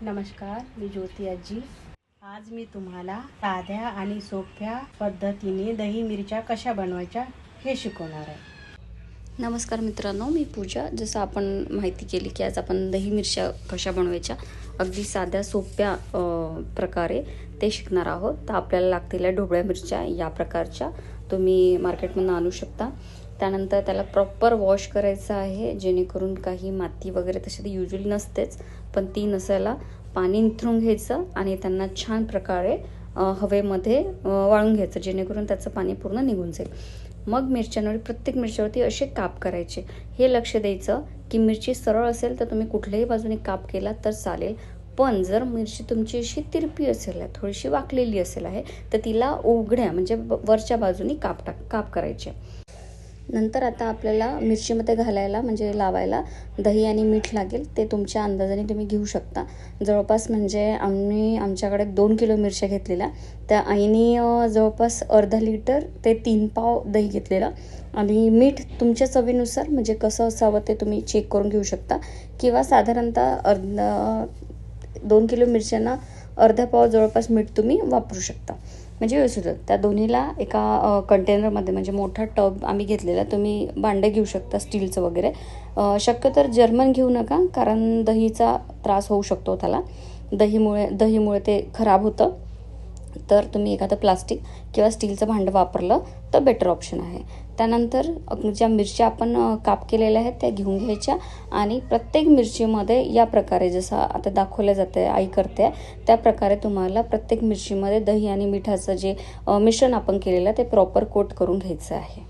नमस्कार, मी ज्योती आजी. आज मी तुम्हाला साध्या आणि सोप्या पद्धतीने दही मिरच्या कशा बनवायच्या हे शिकवणार आहे. नमस्कार मित्रांनो, मी पूजा. जसं आपण माहिती केली की आज आपण दही मिरच्या कशा बनवायच्या अगदी साध्या सोप्या प्रकारे ते शिकणार आहोत. तर आपल्याला लागलेल्या ढोबळ्या मिरच्या या प्रकारच्या तुम्ही मार्केटमधून आणू शकता. त्यानंतर त्याला प्रॉपर वॉश करायचं आहे, जेणेकरून काही माती वगैरे तशी तर युजली नसतेच, पण ती नसायला पाणी निथरून घ्यायचं आणि त्यांना छान प्रकारे हवेमध्ये वाळून घ्यायचं, जेणेकरून त्याचं पाणी पूर्ण निघून जाईल. मग मिरच्यांवर प्रत्येक मिरच्यावरती असे काप करायचे. हे लक्ष द्यायचं की मिरची सरळ असेल तर तुम्ही कुठल्याही बाजूने काप केला तर चालेल, पण जर मिरची तुमची अशी तिरपी असेल, थोडीशी वाकलेली असेल आहे, तर तिला उघड्या म्हणजे वरच्या बाजूनी काप करायचे. नंतर आता आपल्याला मिरचीमध्ये घालायला म्हणजे लावायला दही आणि मीठ लागेल. ते तुमच्या अंदाजाने तुम्ही घेऊ शकता. जवळपास म्हणजे आमच्याकडे 2 किलो मिरच्या घेतलेल्या, त्या आईने जवळपास अर्धा लिटर ते 3 पाव दही घेतलेलं. आणि मीठ तुमच्या चवीनुसार म्हणजे कसं असावं ते तुम्ही चेक करून घेऊ शकता, किंवा साधारणतः 2 किलो मिरच्यांना अर्धा पाव जवळपास मीठ तुम्ही वापरू शकता, म्हणजे व्यवस्थित. त्या दोन्हीला एका कंटेनरमध्ये म्हणजे मोठा टब आम्ही घेतलेला, तुम्ही भांडे घेऊ शकता स्टीलचं वगैरे. शक्यतो जर्मन घेऊ नका, कारण दहीचा त्रास होऊ शकतो त्याला. दहीमुळे ते खराब होतं. तर तुम्ही एखादं प्लास्टिक किंवा स्टीलचं भांडं वापरलं तर बेटर ऑप्शन आहे. त्यानंतर ज्या मिरच्या आपण काप केलेल्या आहेत त्या घेऊन घ्यायच्या आणि प्रत्येक मिरचीमध्ये या प्रकारे जसं आता दाखवलं जातं आई करते त्या प्रकारे तुम्हाला प्रत्येक मिरचीमध्ये दही आणि मिठाचं जे मिश्रण आपण केलेलं ते प्रॉपर कोट करून घ्यायचं आहे.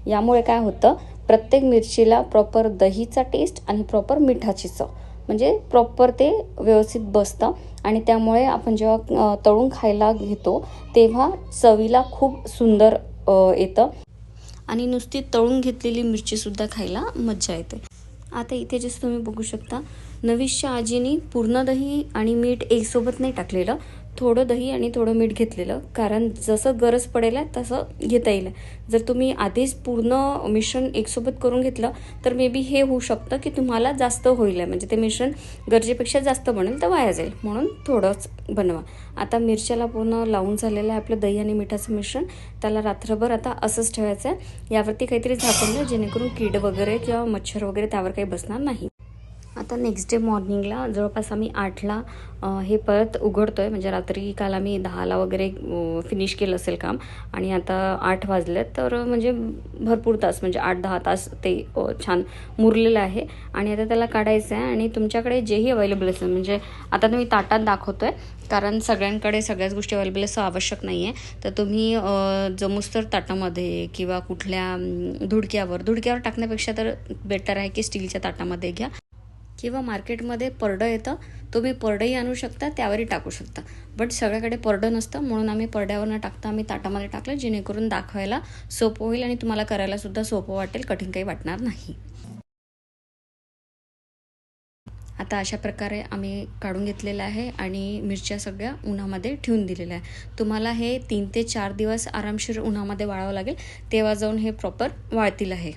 यामुळे काय होतं, प्रत्येक मिरचीला प्रॉपर दहीचा टेस्ट आणि प्रॉपर मिठाची चव म्हणजे प्रॉपर ते व्यवस्थित बसतं. आणि त्यामुळे आपण जेव्हा तळून खायला घेतो तेव्हा चवीला खूप सुंदर येतं आणि नुसती तळून घेतलेली मिरचीसुद्धा खायला मज्जा येते. आता इथे जसं तुम्ही बघू शकता, नवीशच्या आजीने पूर्ण दही आणि मीठ एकसोबत नाही टाकलेलं, थोडं दही आणि थोडं मीठ घेतलेलं, कारण जसं गरज पडेल तसं घेता येईल. जर तुम्ही आधीच पूर्ण मिश्रण एकसोबत करून घेतलं तर मे बी हे होऊ शकतं की तुम्हाला जास्त होईल, म्हणजे ते मिश्रण गरजेपेक्षा जास्त बनेल तर वाया जाईल, म्हणून थोडंच बनवा. आता मिरच्याला पूर्ण लावून झालेलं आहे आपलं दही आणि मिठाचं मिश्रण. त्याला रात्रभर आता असंच ठेवायचं आहे. यावरती काहीतरी झाकून द्या, जेणेकरून कीड वगैरे किंवा मच्छर वगैरे त्यावर काही बसणार नाही. आता नेक्स्ट डे मॉर्निंगला जवळपास आम्ही 8ला हे परत उघडतो आहे, म्हणजे रात्री काल आम्ही 10ला वगैरे फिनिश केलं असेल काम आणि आता 8 वाजले, तर म्हणजे भरपूर तास म्हणजे 8-10 तास ते छान मुरलेलं आहे. आणि आता त्याला काढायचं आहे. आणि तुमच्याकडे जेही अवेलेबल असेल, म्हणजे आता तुम्ही ताटात दाखवतो आहे कारण सगळ्यांकडे सगळ्याच गोष्टी अवेलेबल असं आवश्यक नाही आहे, तर तुम्ही जमूस्तर ताटामध्ये किंवा कुठल्या धुडक्यावर टाकण्यापेक्षा तर बेटर आहे की स्टीलच्या ताटामध्ये घ्या, किंवा मार्केटमध्ये परडं येतं, तुम्ही परडंही आणू शकता, त्यावरही टाकू शकता. बट सगळ्याकडे परडं नसतं, म्हणून आम्ही परड्यावर न टाकता आम्ही ताटामध्ये टाकलं, जेणेकरून दाखवायला सोपं होईल आणि तुम्हाला करायला सुद्धा सोपं वाटेल, कठीण काही वाटणार नाही. आता अशा प्रकारे आम्ही काढून घेतलेलं आहे आणि मिरच्या सगळ्या उन्हामध्ये ठेवून दिलेल्या आहे. तुम्हाला हे 3 ते 4 दिवस आरामशीर उन्हामध्ये वाळावं लागेल, तेव्हा जाऊन हे प्रॉपर वाळतील आहे.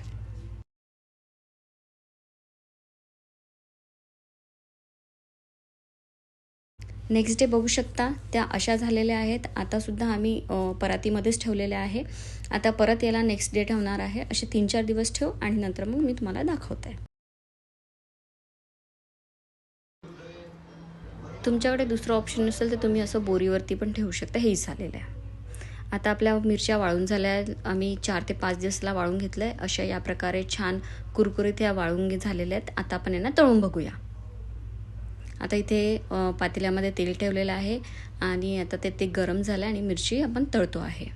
नेक्स्ट डे बघू शकता त्या अशा झालेल्या आहेत. आतासुद्धा आम्ही परातीमध्येच ठेवलेल्या आहे. आता परत याला नेक्स्ट डे ठेवणार आहे. असे 3-4 दिवस ठेव आणि नंतर मग मी तुम्हाला दाखवते. तुमच्याकडे दुसरं ऑप्शन नसेल तर तुम्ही असं बोरीवरती पण ठेवू शकता, हेही झालेलं आहे. आता आपल्या मिरच्या वाळून झाल्या आहेत. आम्ही 4 ते 5 दिवसला वाळून घेतलं आहे. अशा या प्रकारे छान कुरकुरीत ह्या वाळून झालेल्या आहेत. आता आपण यांना तळून बघूया. आता इथे पातेल्यामध्ये तेल ठेवलेलं आहे आणि आता ते गरम झालं आणि मिरची आपण तळतो आहे.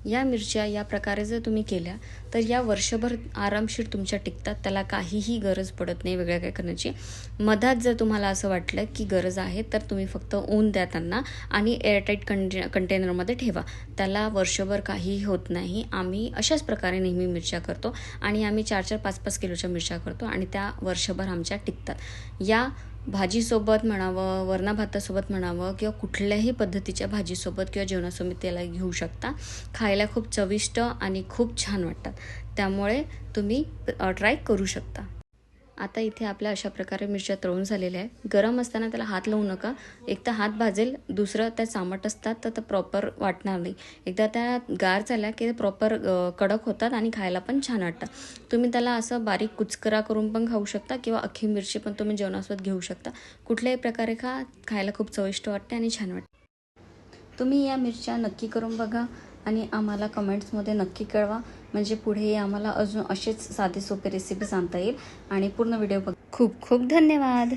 या मिरच्या या प्रकारे जर तुम्ही केल्या तर या वर्षभर आरामशीर तुमच्या टिकतात, त्याला काहीही गरज पडत नाही वेगळ्या काय करण्याची. मधात जर तुम्हाला असं वाटलं की गरज आहे तर तुम्ही फक्त ऊन द्या त्यांना आणि एअरटाईट कंटेनरमध्ये ठेवा, त्याला वर्षभर काहीही होत नाही. आम्ही अशाच प्रकारे नेहमी मिरच्या करतो आणि आम्ही 4-4, 5-5 किलोच्या मिरच्या करतो आणि त्या वर्षभर आमच्या टिकतात. या भाजीसोबत म्हणावं, वरणा भातासोबत म्हणावं किंवा कुठल्याही पद्धतीच्या भाजीसोबत किंवा जेवणासोबत त्याला घेऊ शकता. खायला खूप चविष्ट आणि खूप छान वाटतात, त्यामुळे तुम्ही ट्राय करू शकता. आता इथे आपल्या अशा प्रकारे मिरच्या तळून झालेल्या आहे. गरम असताना त्याला हात लावू नका. एक तर हात भाजेल, दुसरं त्या चामट असतात तर ते प्रॉपर वाटणार नाही. एकदा त्या गार झाल्या की ते प्रॉपर कडक होतात आणि खायला पण छान वाटतात. तुम्ही त्याला असं बारीक कुचकरा करून पण खाऊ शकता किंवा अख्खी मिरची पण तुम्ही जेवणासोबत घेऊ शकता. कुठल्याही प्रकारे खायला खूप चविष्ट वाटते आणि छान वाटते. तुम्ही या मिरच्या नक्की करून बघा आणि आम्हाला कमेंट्समध्ये नक्की कळवा, म्हणजे पुढे आम्हाला अजून असेच साधे सोपे रेसिपीज आणता येईल. आणि पूर्ण व्हिडिओ बघा. खूप खूप धन्यवाद.